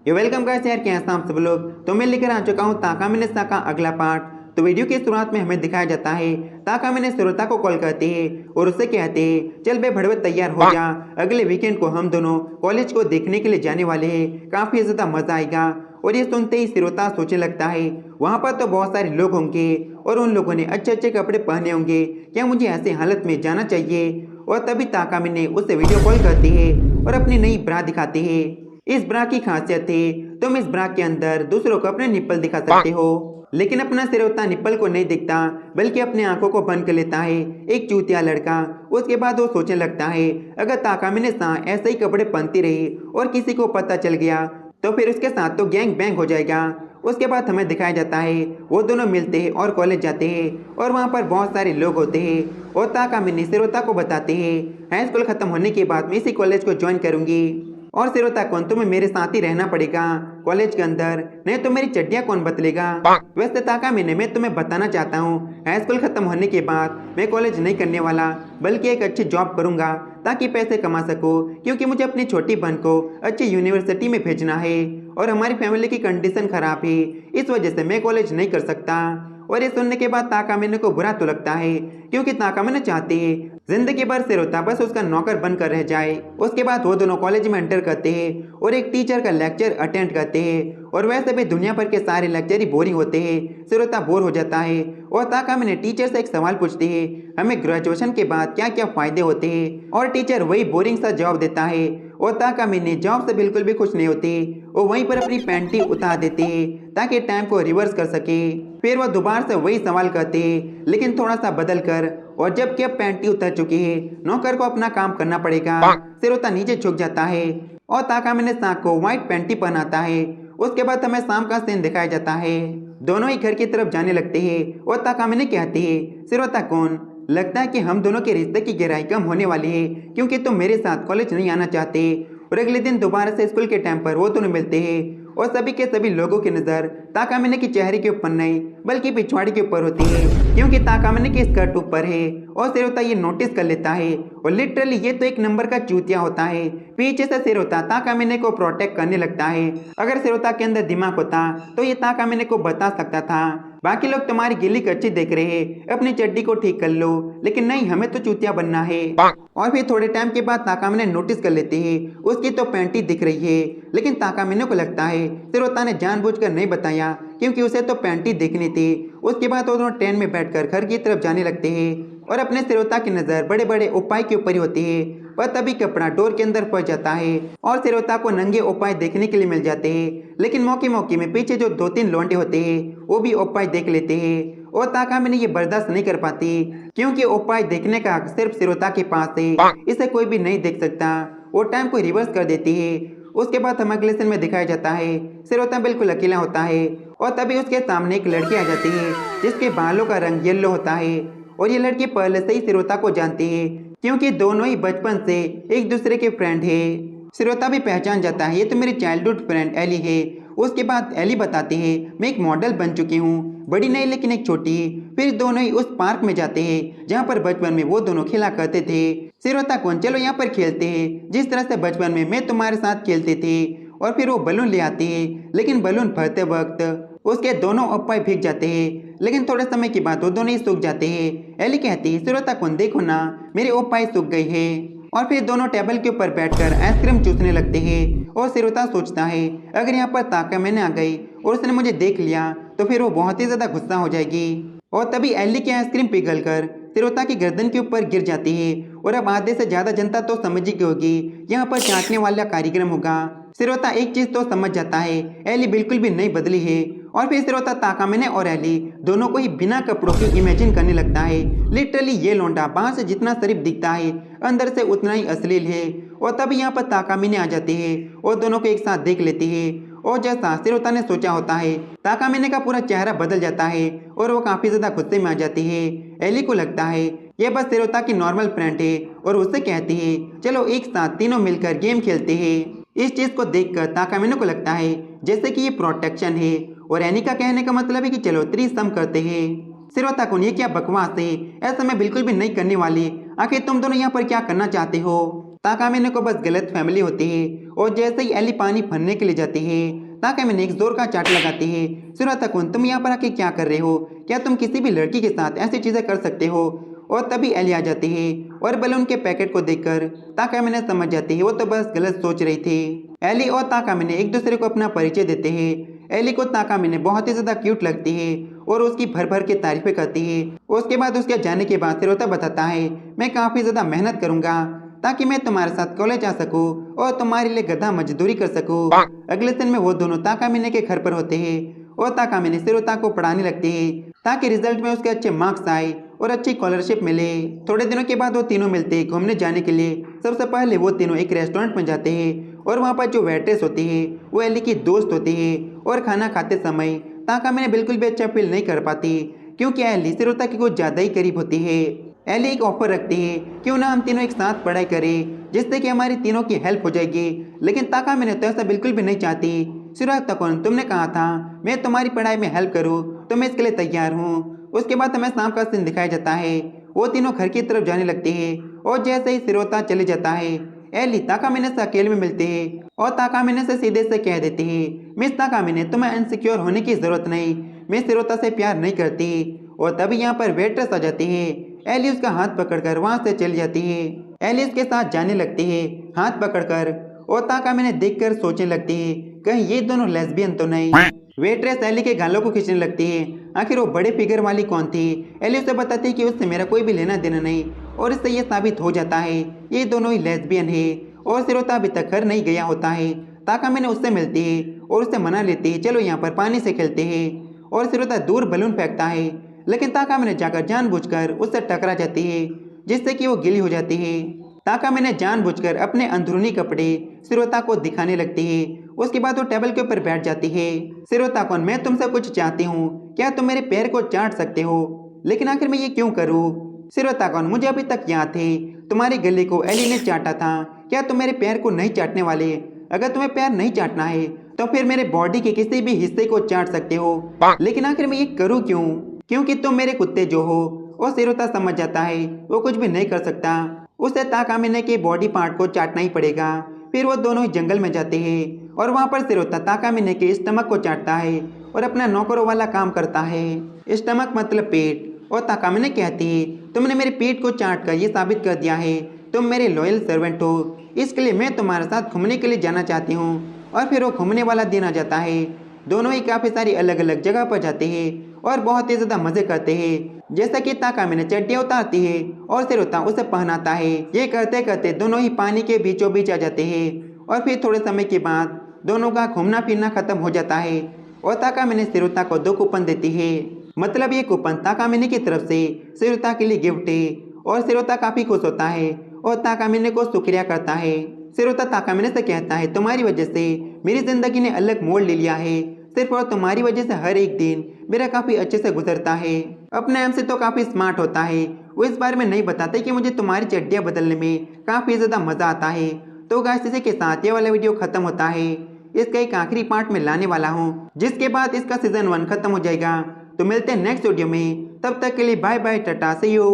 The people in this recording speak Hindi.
ये वेलकम गाइस यार, कैसे हैं आप सब लोग। तो मैं लेकर आ चुका हूँ ताकामिने का अगला पार्ट। तो वीडियो की शुरुआत में हमें दिखाया जाता है ताकामिने श्रोता को कॉल करते हैं और उससे कहते हैं चल बे भड़वे तैयार हो जा, अगले वीकेंड को हम दोनों कॉलेज को देखने के लिए जाने वाले हैं, काफी ज्यादा मजा आएगा। और ये सुनते ही श्रोता सोचने लगता है वहाँ पर तो बहुत सारे लोग होंगे और उन लोगों ने अच्छे अच्छे कपड़े पहने होंगे, क्या मुझे ऐसे हालत में जाना चाहिए। और तभी ताकामिने उससे वीडियो कॉल करती है और अपनी नई ब्रा दिखाती है। इस ब्रा की खासियत है तुम इस ब्रा के अंदर दूसरों को अपने निप्पल दिखा सकते हो, लेकिन अपना श्रोता निप्पल को नहीं दिखता बल्कि अपनी आंखों को बंद कर लेता है, एक चूतिया लड़का। उसके बाद वो सोचने लगता है अगर ताकामिने सांग ऐसे ही कपड़े पहनती रही और किसी को पता चल गया तो फिर उसके साथ तो गैंग बैंग हो जाएगा। उसके बाद हमें दिखाया जाता है वो दोनों मिलते हैं और कॉलेज जाते हैं और वहाँ पर बहुत सारे लोग होते हैं और ताकामिने श्रोता को बताते हैं हाई स्कूल खत्म होने के बाद मैं इसी कॉलेज को ज्वाइन करूंगी और श्रोता कौन तुम्हें मेरे साथ ही रहना पड़ेगा कॉलेज के अंदर, नहीं तो मेरी चड्डियां कौन बदलेगा। वैसे ताकामिने मैं तुम्हें बताना चाहता हूँ हाई स्कूल खत्म होने के बाद मैं कॉलेज नहीं करने वाला बल्कि एक अच्छी जॉब करूंगा ताकि पैसे कमा सकूं, क्योंकि मुझे अपनी छोटी बहन को अच्छी यूनिवर्सिटी में भेजना है और हमारी फैमिली की कंडीशन खराब है, इस वजह से मैं कॉलेज नहीं कर सकता। और ये सुनने के बाद ताकामिने को बुरा तो लगता है क्योंकि ताकामिने चाहती है जिंदगी भर श्रोता बस उसका नौकर बनकर रह जाए। उसके बाद वो दोनों कॉलेज में एंटर करते हैं और एक टीचर का लेक्चर अटेंड करते हैं और वैसे भी दुनिया भर के सारे लेक्चर ही बोरिंग होते हैं, श्रोता बोर हो जाता है और ताकामिने टीचर से एक सवाल पूछती है हमें ग्रेजुएशन के बाद क्या क्या फायदे होते हैं, और टीचर वही बोरिंग सा जवाब देता है और ताकामिने जॉब से बिल्कुल भी खुश नहीं होती। वो वहीं पर अपनी पैंटी उतार देती है ताकि टाइम को रिवर्स कर सके। फिर वो दोबारा से वही सवाल करते हैं लेकिन थोड़ा सा बदल कर, और जबकि अब पैंटी उतर चुकी है नौकर को अपना काम करना पड़ेगा। श्रोता नीचे झुक जाता है और ताकामिने सांग को व्हाइट पैंटी पहनाता है। उसके बाद हमें शाम का सीन दिखाया जाता है, दोनों ही घर की तरफ जाने लगते हैं और ताकामिने कहती है श्रोता कौन, लगता है कि हम दोनों के रिश्ते की गहराई कम होने वाली है क्योंकि तुम मेरे साथ कॉलेज नहीं आना चाहते। और अगले दिन दोबारा से स्कूल के टाइम पर वो दोनों मिलते हैं और सभी के सभी लोगों की नजर ताकामिने के चेहरे के ऊपर नहीं बल्कि पिछवाड़े के ऊपर होती है क्योंकि ताकामिने की स्कर्ट ऊपर है और श्रोता ये नोटिस कर लेता है और लिटरली ये तो एक नंबर का चूतिया होता है। पीछे से श्रोता ताकामिने को प्रोटेक्ट करने लगता है, अगर श्रोता के अंदर दिमाग होता तो ये ताकामिने को बता सकता था बाकी लोग तुम्हारी गिल्ली कच्ची देख रहे हैं, अपनी चड्डी को ठीक कर लो, लेकिन नहीं हमें तो चूतिया बनना है। और फिर थोड़े टाइम के बाद ताकामिने नोटिस कर लेते हैं उसकी तो पैंटी दिख रही है, लेकिन ताकामिने को लगता है श्रोता ने जानबूझकर नहीं बताया क्योंकि उसे तो पैंटी देखनी थी। उसके बाद वो दोनों ट्रेन में बैठकर घर की तरफ जाने लगते हैं और अपने श्रोता की नजर बड़े बड़े उपाय के ऊपर ही होती है, पर तभी कपड़ा डोर के अंदर पहुंच जाता है और श्रोता को नंगे उपाय देखने के लिए मिल जाते हैं। लेकिन मौके मौके में पीछे जो दो तीन लौंडे होते हैं वो भी उपाय देख लेते हैं और ताकामिने ये बर्दाश्त नहीं कर पाती क्योंकि उपाय देखने का हक सिर्फ श्रोता के पास है, इसे कोई भी नहीं देख सकता। वो टाइम को रिवर्स कर देती है। उसके बाद हम अगले सीन में दिखाया जाता है श्रोता बिल्कुल अकेला होता है और तभी उसके सामने एक लड़की आ जाती है जिसके बालों का रंग येलो होता है और ये लड़की पहले से ही श्रोता को जानती है क्योंकि दोनों ही बचपन से एक दूसरे के फ्रेंड है। श्रोता भी पहचान जाता है ये तो मेरी चाइल्डहुड फ्रेंड एली है। उसके बाद एली बताती है मैं एक मॉडल बन चुकी हूँ, बड़ी नहीं लेकिन एक छोटी। फिर दोनों ही उस पार्क में जाते हैं जहाँ पर बचपन में वो दोनों खेला करते थे। श्रोता कौन चलो यहाँ पर खेलते हैं जिस तरह से बचपन में मैं तुम्हारे साथ खेलते थे। और फिर वो बलून ले आती है लेकिन बलून भरते वक्त उसके दोनों उपाय भीग जाते हैं, लेकिन थोड़े समय के बाद वो दोनों ही सूख जाते हैं। एली कहती है श्रोता कौन देखो ना मेरे उपाय सूख गई है। और फिर दोनों टेबल के ऊपर बैठकर आइसक्रीम चूसने लगते हैं और श्रोता सोचता है अगर यहाँ पर ताकामिने आ गई और उसने मुझे देख लिया तो फिर वो बहुत ही ज्यादा गुस्सा हो जाएगी। और तभी एली की आइसक्रीम पिघलकर श्रोता की गर्दन के ऊपर गिर जाती है और अब आधे से ज्यादा जनता तो समझ ही होगी यहाँ पर चाटने वाला कार्यक्रम होगा। श्रोता एक चीज तो समझ जाता है एली बिल्कुल भी नहीं बदली है। और फिर श्रोता ताकामिने और एली दोनों को ही बिना कपड़ों के इमेजिन करने लगता है। लिटरली ये लौंडा बाहर से जितना शरीफ दिखता है अंदर से उतना ही अश्लील है। और तभी यहाँ पर ताकामिने आ जाती है और दोनों को एक साथ देख लेती है और जैसा श्रोता ने सोचा होता है ताकामिने का पूरा चेहरा बदल जाता है और वो काफी ज्यादा गुस्से में आ जाती है। एली को लगता है ये बस श्रोता की नॉर्मल फ्रेंड है और उससे कहती है चलो एक साथ तीनों मिलकर गेम खेलते हैं। इस चीज को देखकर ताकामिने को लगता है जैसे कि ये प्रोटेक्शन है और एनी का कहने का मतलब है कि चलो त्रिसम करते हैं। श्रोता कौन ये क्या बकवास है, ऐसा मैं बिल्कुल भी नहीं करने वाली, आखिर तुम दोनों यहाँ पर क्या करना चाहते हो। ताकामिने को बस गलत फैमिली होती है और जैसे ही एली पानी भरने के लिए जाती है ताकामिने एक जोर का चाट लगाती है। सुराताकुन, तुम यहाँ पर आके क्या कर रहे हो? क्या तुम किसी भी लड़की के साथ ऐसी चीजें कर सकते हो? और तभी एली आ जाती है और बलून के पैकेट को देखकर ताकामिने समझ जाती है वो तो बस गलत सोच रही थी। एली और ताकामिने एक दूसरे को अपना परिचय देते हैं। एली को ताकामिने बहुत ही ज्यादा क्यूट लगती है और उसकी भर भर के तारीफें करती है। उसके बाद उसके जाने के बाद सिरोता बताता है मैं काफी ज्यादा मेहनत करूंगा ताकि मैं तुम्हारे साथ कॉलेज आ सकूं और तुम्हारे लिए गधा मजदूरी कर सकूं। अगले दिन में वो दोनों ताकामिने के घर पर होते हैं और ताकामिने सिरोता को पढ़ाने लगती है ताकि रिजल्ट में उसके अच्छे मार्क्स आए और अच्छी स्कॉलरशिप मिले। थोड़े दिनों के बाद वो तीनों मिलते हैं घूमने जाने के लिए। सबसे पहले वो तीनों एक रेस्टोरेंट में जाते हैं और वहाँ पर जो वेट्रेस होती है वो एली की दोस्त होती है और खाना खाते समय ताकामिने बिल्कुल भी अच्छा फील नहीं कर पाती क्योंकि एली सिरोता की कुछ ज्यादा ही करीब होती है। एली एक ऑफर रखती है क्यों ना हम तीनों एक साथ पढ़ाई करें जिससे कि हमारी तीनों की हेल्प हो जाएगी, लेकिन ताकामिने तो ऐसा बिल्कुल भी नहीं चाहती। सुराताकुन, तुमने कहा था मैं तुम्हारी पढ़ाई में हेल्प करूं तो मैं इसके लिए तैयार हूँ। उसके बाद हमें शाम का सीन दिखाया जाता है। वो तीनों घर की तरफ जाने लगते हैं और जैसे ही सिरोता चले जाता है एली ताकामिने से अकेले में मिलते हैं और ताकामिने से सीधे से कह देती है मिस ताकामिने, तुम्हें इनसिक्योर होने की जरूरत नहीं, मैं सिरोता से प्यार नहीं करती। और तभी यहाँ पर वेट्रेस आ जाती है। एली उसका हाथ पकड़कर वहां से चली जाती है। एली उसके साथ जाने लगती है हाथ पकड़कर और ताकामिने देखकर सोचने लगती है कहीं ये दोनों लेस्बियन तो नहीं। वेट्रेस एली के गालों को खींचने लगती है। आखिर वो बड़े फिगर वाली कौन थी? एली उसे बताती है कि उससे मेरा कोई भी लेना देना नहीं और इससे ये साबित हो जाता है ये दोनों ही लेस्बियन है। और सिरोता अभी तक घर नहीं गया होता है। ताकामिने उससे मिलती है और उससे मना लेती है चलो यहाँ पर पानी से खेलते हैं। और सिरोता दूर बलून फेंकता है लेकिन ताकामिने जाकर जानबूझकर उससे टकरा जाती है जिससे कि वो गीली हो जाती है। ताकामिने जानबूझकर अपने अंदरूनी कपड़े सिरोता को दिखाने लगती है। उसके बाद वो टेबल के ऊपर बैठ जाती है। सिरोताकुन, मैं तुमसे कुछ चाहती हूँ, क्या तुम मेरे पैर को चाट सकते हो? लेकिन आखिर मैं ये क्यों करूँ? सिरोताकुन, मुझे अभी तक याद है तुम्हारे गले को एली ने चाटा था, क्या तुम मेरे पैर को नहीं चाटने वाले? अगर तुम्हें पैर नहीं चाटना है तो फिर मेरे बॉडी के किसी भी हिस्से को चाट सकते हो, लेकिन आखिर मैं ये करूँ क्यों? क्योंकि तुम मेरे कुत्ते जो हो। और सिरोता समझ जाता है वो कुछ भी नहीं कर सकता, उसे ताकामिने के बॉडी पार्ट को चाटना ही पड़ेगा। फिर वो दोनों ही जंगल में जाते हैं और वहाँ पर सिरोता ताकामिने के स्टमक को चाटता है और अपना नौकरों वाला काम करता है। स्टमक मतलब पेट। और ताकामिने कहती है तुमने मेरे पेट को चाट कर ये साबित कर दिया है तुम मेरे लॉयल सर्वेंट हो, इसके लिए मैं तुम्हारे साथ घूमने के लिए जाना चाहती हूँ। और फिर वो घूमने वाला दिन आ जाता है। दोनों ही काफी सारी अलग अलग जगह पर जाते हैं और बहुत ही ज्यादा मजे करते हैं। जैसा कि ताकामिने चड्डियां उतारती है और सिरोता उसे पहनाता है। ये करते करते दोनों ही पानी के बीचों बीच आ जाते हैं और फिर थोड़े समय के बाद दोनों का घूमना फिरना खत्म हो जाता है और ताकामिने सिरोता को 2 कूपन देती है। मतलब ये कूपन ताकामिने की तरफ से सिरोता के लिए गिफ्ट है और सिरोता काफी खुश होता है और ताकामिने को शुक्रिया करता है। सिरोता ताकामिने से कहता है तुम्हारी वजह से मेरी जिंदगी ने अलग मोड़ ले लिया है, सिर्फ और तुम्हारी वजह से हर एक दिन मेरा काफी अच्छे से गुजरता है। अपने आप से तो काफी स्मार्ट होता है, वो इस बारे में नहीं बताते कि मुझे तुम्हारी चड्डियां बदलने में काफी ज्यादा मजा आता है। तो गाइस इसी के साथ ये वाला वीडियो खत्म होता है। इसका एक आखिरी पार्ट में लाने वाला हूँ जिसके बाद इसका सीजन 1 खत्म हो जाएगा। तो मिलते हैं नेक्स्ट वीडियो में, तब तक के लिए bye bye, tata, see you.